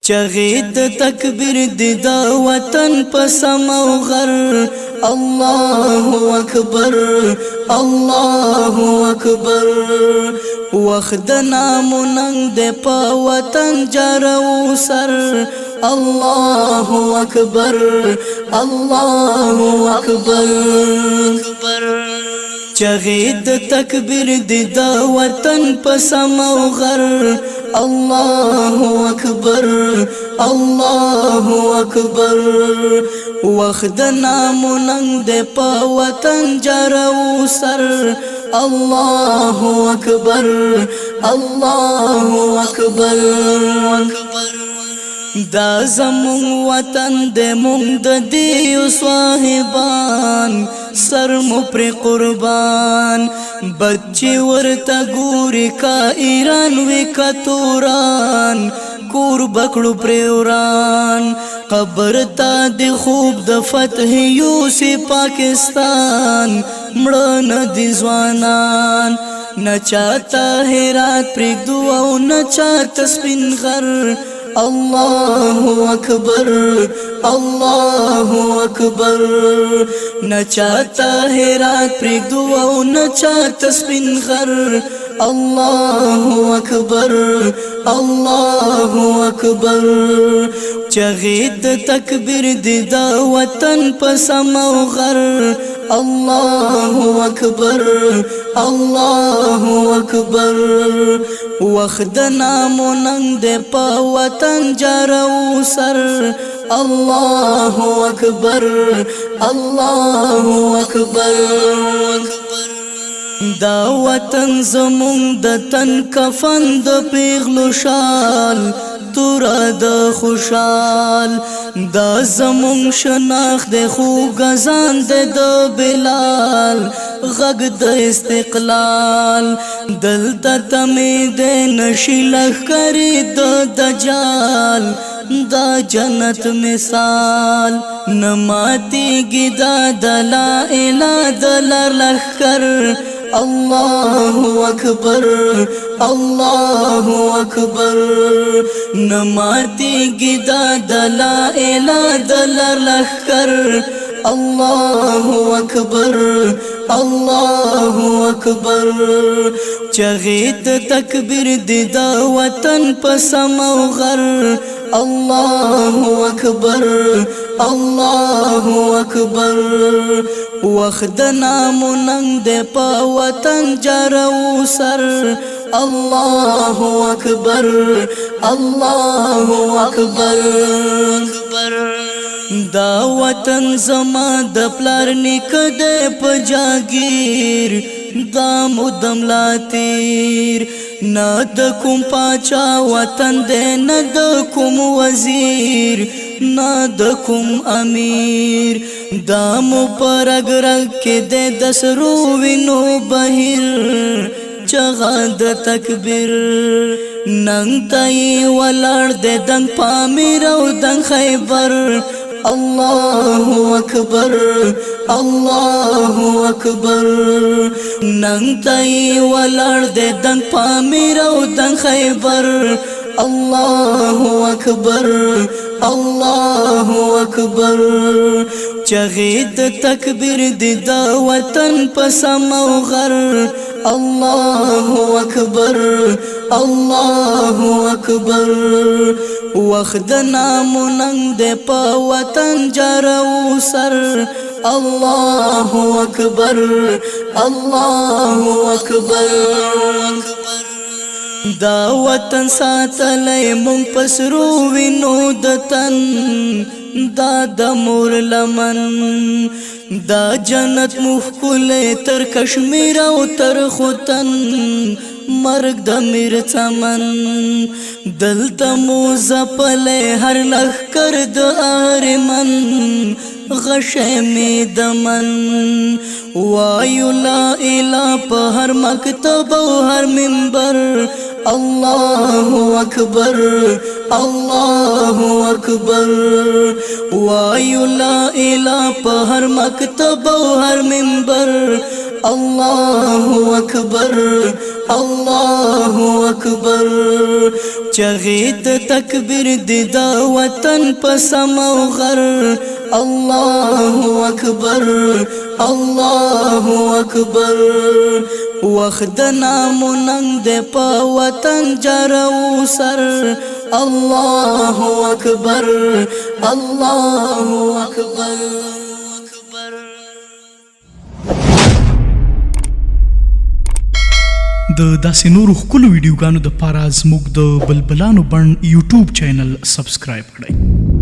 چغید تکبیر دی دا وطن پسم او غر اللہ اکبر اللہ اکبر وخت نام ننگ دے پا وطن جرو سر اللہ اکبر اللہ اکبر چغید تکبیر دی دا وطن پسم او غر اللہ اکبر اللہ اکبر وخت نام ننگ دے پا وطن جرو سر اللہ اکبر اللہ اکبر دا زمون وطن دے مونگ دا دیو صاحبان سر مو پر قربان بچی ورتا گوری کا ایران وی کا توران کور بکڑو پریوران قبر تا دی خوب د فتح یوسی پاکستان مڑن دی زوانان نچاتا ہیرات پریگ دو او نچاتا سپین غر اللہ اکبر اللہ اکبر نچاتا ہیرات پریگ دو او نچاتا سپین غر اللہ اکبر اللہ اکبر چغید تکبیر دی دا وطن پسم او غر اللہ اکبر اللہ اکبر وخت نام ننگ دے پا وطن جرو سر اللہ اکبر اللہ اکبر دا وطن زمون د تن کفن د پیغلو شال تورا د خوشال دا زمون شناخ د خو غزان د بلال غږ د استقلال دلته تمې د نشي لښکرې د دجال دا جنت مثال نماتیږي دا د لا اله د لښکر اللہ اکبر اللہ اکبر نماتی گدا دلا الہ دلر لخکر اللہ اکبر اللہ اکبر چغید تکبیر دی دا وطن پسم او غر اللہ اکبر اللہ اکبر وخت نام ننگ دے پا وطن جرو سر اللہ اکبر اللہ اکبر دا وطن زما د پلار نیک دے پا جاگیر دا مدم لا تیر نا د کوم پاچا وطن دے نا د کوم وزیر نا د کوم امیر دا مو پر رگ رگ کے دے دسرو وینو بہیر چغا د تکبیر ننگ تائی ولار دے دنگ پامیر او دنگ خیبر اللہ اکبر اللہ اکبر ننگ تائی ولار دے دنگ پامیر او دنگ خیبر اللہ اکبر اللہ اکبر چغید تکبیر دی دا وطن پسم او غر اللہ اکبر اللہ اکبر وخت نام ننگ دے پا وطن جرو سر اللہ اکبر اللہ اکبر دا وطن ساتلی مونگ پسرو وینو دتن دا د مور لمن دا جنت مخکله تر کشمیر او تر خوتن مرگ د میر چمن دلته مو زپله هر لخر د ارمن غشه می دمن وایو لا اله په هر مکتب او هر منبر اللہ اکبر اللہ اکبر وایو لا الہ پا ہر مکتب و ہر منبر اللہ اکبر الله اکبر چغید تکبیر دی دا وطن پسم او غر الله اکبر الله اکبر وخت نام ننګ د په وطن جرو سر الله اکبر الله اکبر د داسې نورو ښکلو ویډیوګانو دپاره زموږ د بلبلانو بڼ یوټیوب چینل سبسکرایب کړئ.